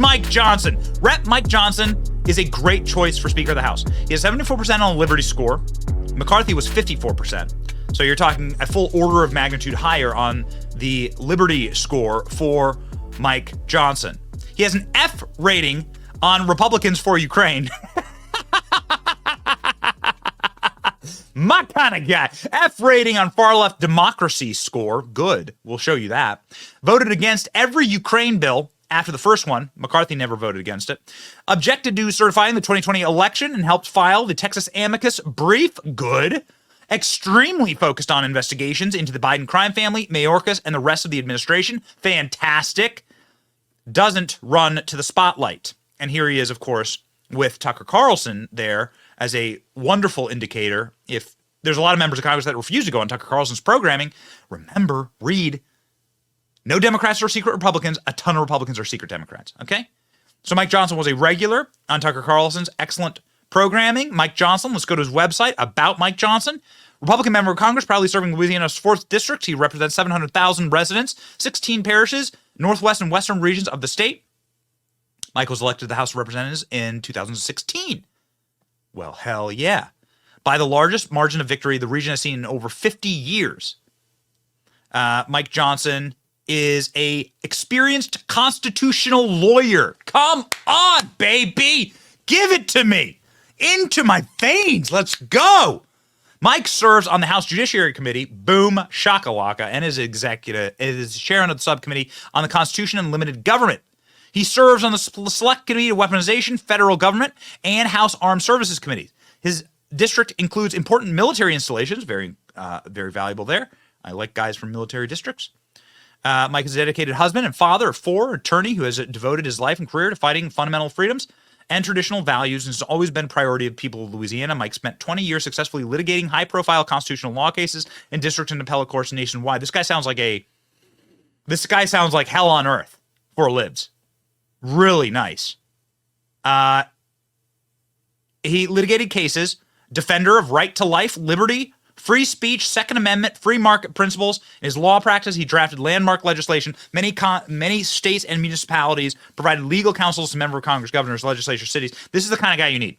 Mike Johnson. Rep. Mike Johnson is a great choice for Speaker of the House. He has 74% on the Liberty score. McCarthy was 54%. So you're talking a full order of magnitude higher on the Liberty score for Mike Johnson. He has an F rating on Republicans for Ukraine. My kind of guy. F rating on far left democracy score. Good. We'll show you that. Voted against every Ukraine bill after the first one. McCarthy never voted against it. Objected to certifying the 2020 election and helped file the Texas amicus brief. Good. Extremely focused on investigations into the Biden crime family, Mayorkas, and the rest of the administration. Fantastic. Doesn't run to the spotlight. And here he is, of course, with Tucker Carlson there as a wonderful indicator. If there's a lot of members of Congress that refuse to go on Tucker Carlson's programming, remember, read, no Democrats are secret Republicans. A ton of Republicans are secret Democrats, okay? So Mike Johnson was a regular on Tucker Carlson's excellent programming. Mike Johnson, let's go to his website, about Mike Johnson. Republican member of Congress, proudly serving Louisiana's 4th District. He represents 700,000 residents, 16 parishes, northwest and western regions of the state. Mike was elected to the House of Representatives in 2016. Well, hell yeah. By the largest margin of victory the region has seen in over 50 years. Mike Johnson is a experienced constitutional lawyer. Come on, baby. Give it to me. Into my veins. Let's go. Mike serves on the House Judiciary Committee, boom, shakalaka, and is chair of the subcommittee on the Constitution and Limited Government. He serves on the Select Committee of Weaponization, Federal Government, and House Armed Services Committees. His district includes important military installations, very valuable there. I like guys from military districts. Mike is a dedicated husband and father of 4, attorney who has devoted his life and career to fighting fundamental freedoms and traditional values, and has always been a priority of people of Louisiana. Mike spent 20 years successfully litigating high-profile constitutional law cases in district and appellate courts nationwide. This guy sounds like hell on earth for libs. Really nice. He litigated cases, defender of right to life, liberty, free speech, Second Amendment, free market principles. In his law practice, he drafted landmark legislation. Many states and municipalities provided legal counsels to member of Congress, governors, legislatures, cities. This is the kind of guy you need.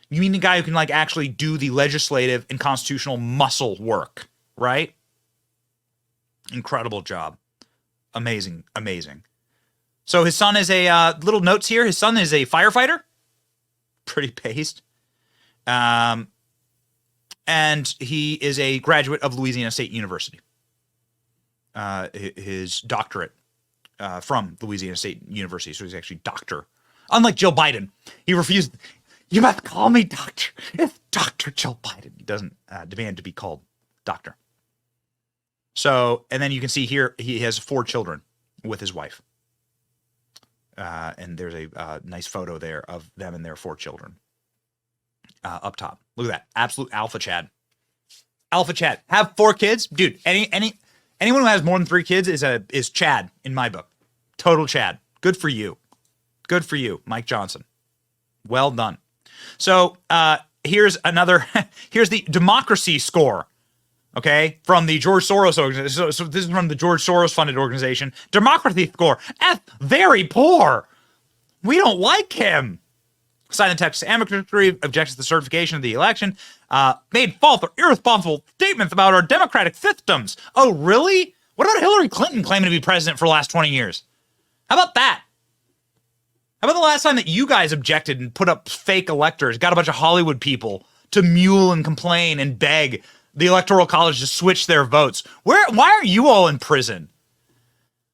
You need a guy who can actually do the legislative and constitutional muscle work, right? Incredible job. Amazing, amazing. So his son is little notes here. His son is a firefighter. Pretty based. And he is a graduate of Louisiana State University. His doctorate from Louisiana State University. So he's actually doctor. Unlike Jill Biden, he refused. You must call me doctor. It's Dr. Jill Biden. He doesn't demand to be called doctor. So, and then you can see here, he has 4 children with his wife. And there's a nice photo there of them and their 4 children up top. Look at that. Absolute alpha Chad. Alpha Chad. Have 4 kids? Dude, anyone who has more than 3 kids is Chad in my book. Total Chad. Good for you. Good for you, Mike Johnson. Well done. So here's the democracy score. Okay, from the George Soros organization. So this is from the George Soros funded organization. Democracy score F, very poor. We don't like him. Signed the Texas amicus brief, objects to the certification of the election, made false or irresponsible statements about our democratic systems. Oh, really? What about Hillary Clinton claiming to be president for the last 20 years? How about that? How about the last time that you guys objected and put up fake electors, got a bunch of Hollywood people to mule and complain and beg the Electoral College to switch their votes? Why are you all in prison?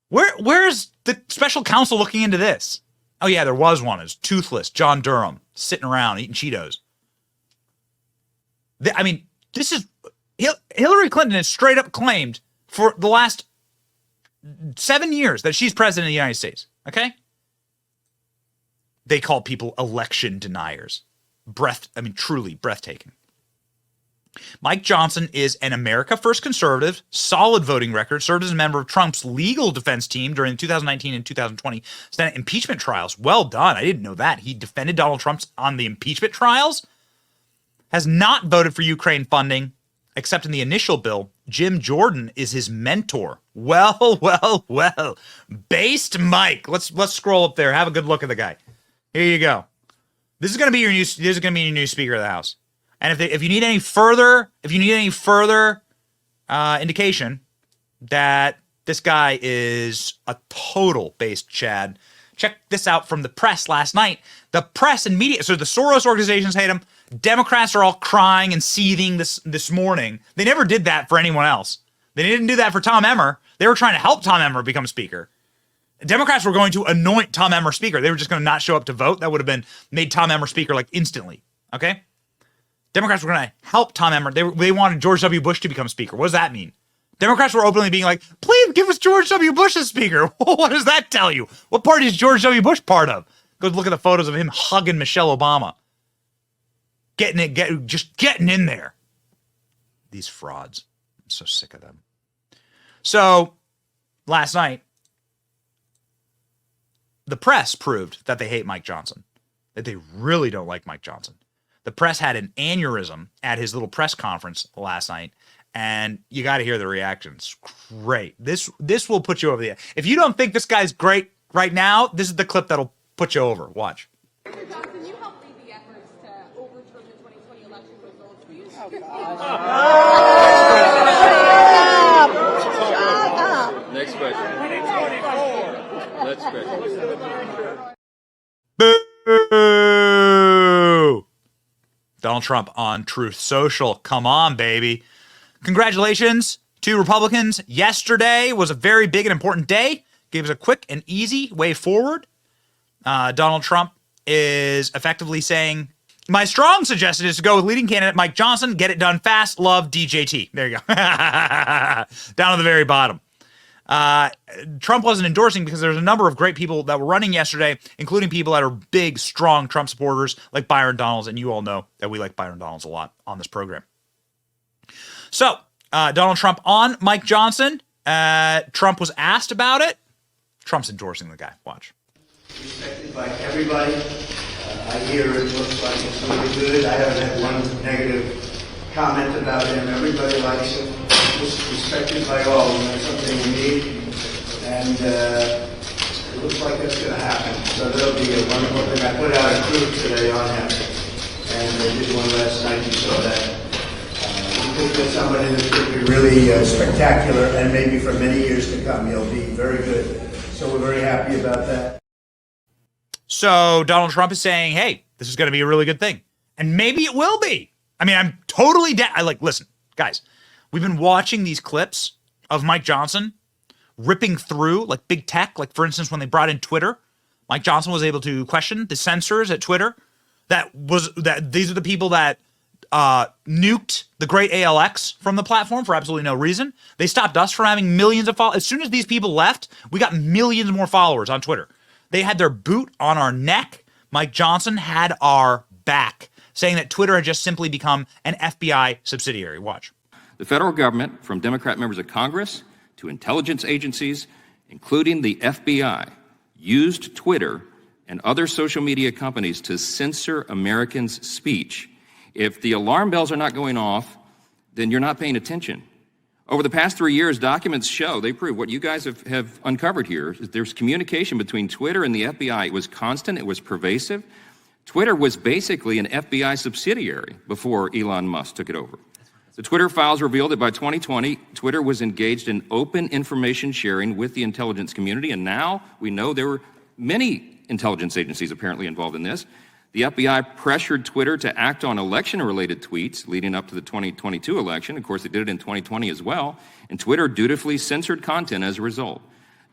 Where's the special counsel looking into this? Oh yeah, there was one. It's toothless John Durham sitting around eating Cheetos. This is Hillary Clinton has straight up claimed for the last 7 years that she's president of the United States. Okay, they call people election deniers. Truly breathtaking. Mike Johnson is an America First conservative, solid voting record, served as a member of Trump's legal defense team during the 2019 and 2020 Senate impeachment trials. Well done. I didn't know that. He defended Donald Trump on the impeachment trials. Has not voted for Ukraine funding, except in the initial bill, Jim Jordan is his mentor. Well. Based Mike. Let's scroll up there. Have a good look at the guy. Here you go. This is going to be your new Speaker of the House. And if you need any further indication that this guy is a total based Chad, check this out from the press last night. The press and media, so the Soros organizations hate him. Democrats are all crying and seething this morning. They never did that for anyone else. They didn't do that for Tom Emmer. They were trying to help Tom Emmer become Speaker. Democrats were going to anoint Tom Emmer Speaker. They were just going to not show up to vote. That would have been made Tom Emmer Speaker like instantly. Okay? Democrats were going to help Tom Emmer. They wanted George W. Bush to become Speaker. What does that mean? Democrats were openly being like, please give us George W. Bush as Speaker. What does that tell you? What party is George W. Bush part of? Go look at the photos of him hugging Michelle Obama. Just getting in there. These frauds. I'm so sick of them. So, last night, the press proved that they hate Mike Johnson, that they really don't like Mike Johnson. The press had an aneurysm at his little press conference last night, and you got to hear the reactions. Great. This will put you over the edge. If you don't think this guy's great right now, this is the clip that'll put you over. Watch. Mr. Johnson, you helped lead the efforts to overturn the 2020 election results. Will you Next question. Next question. Boo! Donald Trump on Truth Social. Come on, baby. Congratulations to Republicans. Yesterday was a very big and important day. Gave us a quick and easy way forward. Donald Trump is effectively saying, my strong suggestion is to go with leading candidate Mike Johnson. Get it done fast. Love, DJT. There you go. Down at the very bottom. Trump wasn't endorsing because there's a number of great people that were running yesterday, including people that are big, strong Trump supporters like Byron Donalds. And you all know that we like Byron Donalds a lot on this program. So, Donald Trump on Mike Johnson. Trump was asked about it. Trump's endorsing the guy. Watch. Respected by everybody. I hear it looks like it's really good. I haven't had one negative comment about him. Everybody likes him. Just respected by all. And that's something we need. And it looks like that's going to happen. So that'll be a wonderful thing. I put out a group today on him. And they did one last night. You saw that. We think that somebody that's going to be really spectacular. And maybe for many years to come, he'll be very good. So we're very happy about that. So Donald Trump is saying, hey, this is going to be a really good thing. And maybe it will be. I mean, I'm totally down. Listen, guys, we've been watching these clips of Mike Johnson ripping through like big tech. Like, for instance, when they brought in Twitter, Mike Johnson was able to question the censors at Twitter. These are the people that nuked the great ALX from the platform for absolutely no reason. They stopped us from having millions of followers. As soon as these people left, we got millions more followers on Twitter. They had their boot on our neck. Mike Johnson had our back, saying that Twitter had just simply become an FBI subsidiary. Watch. The federal government, from Democrat members of Congress to intelligence agencies, including the FBI, used Twitter and other social media companies to censor Americans' speech. If the alarm bells are not going off, then you're not paying attention. Over the past 3 years, documents show, they prove what you guys have uncovered here, is there's communication between Twitter and the FBI. It was constant, it was pervasive. Twitter was basically an FBI subsidiary before Elon Musk took it over. The Twitter files revealed that by 2020, Twitter was engaged in open information sharing with the intelligence community, and now we know there were many intelligence agencies apparently involved in this. The FBI pressured Twitter to act on election-related tweets leading up to the 2022 election. Of course, they did it in 2020 as well. And Twitter dutifully censored content as a result.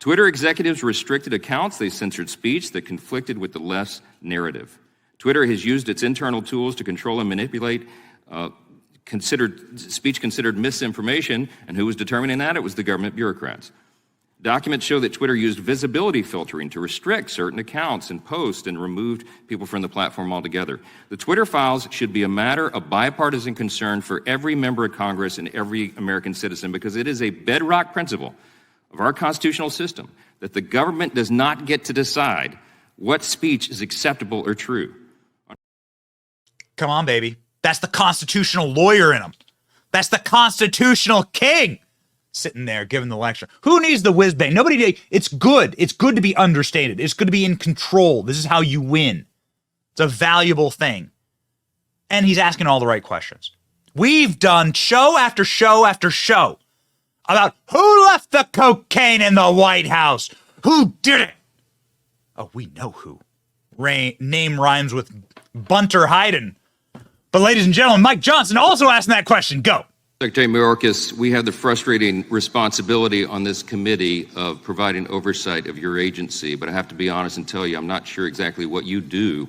Twitter executives restricted accounts. They censored speech that conflicted with the left's narrative. Twitter has used its internal tools to control and manipulate speech considered misinformation. And who was determining that? It was the government bureaucrats. Documents show that Twitter used visibility filtering to restrict certain accounts and posts and removed people from the platform altogether. The Twitter files should be a matter of bipartisan concern for every member of Congress and every American citizen because it is a bedrock principle of our constitutional system that the government does not get to decide what speech is acceptable or true. Come on, baby. That's the constitutional lawyer in him. That's the constitutional king sitting there giving the lecture. Who needs the whiz bang? Nobody. It's good. It's good to be understated. It's good to be in control. This is how you win. It's a valuable thing. And he's asking all the right questions. We've done show after show after show about who left the cocaine in the White House. Who did it? Oh, we know who. Name rhymes with Bunter Hyden. But ladies and gentlemen, Mike Johnson also asking that question. Go. Secretary Mayorkas, we have the frustrating responsibility on this committee of providing oversight of your agency, but I have to be honest and tell you I'm not sure exactly what you do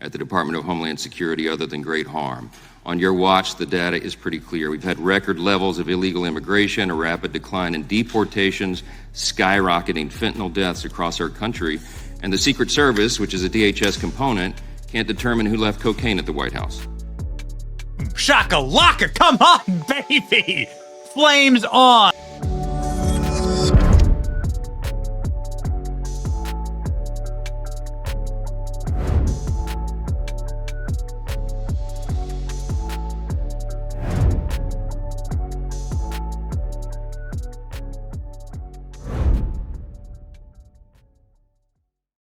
at the Department of Homeland Security other than great harm. On your watch, the data is pretty clear. We've had record levels of illegal immigration, a rapid decline in deportations, skyrocketing fentanyl deaths across our country, and the Secret Service, which is a DHS component, can't determine who left cocaine at the White House. Shaka-laka, come on, baby! Flames on!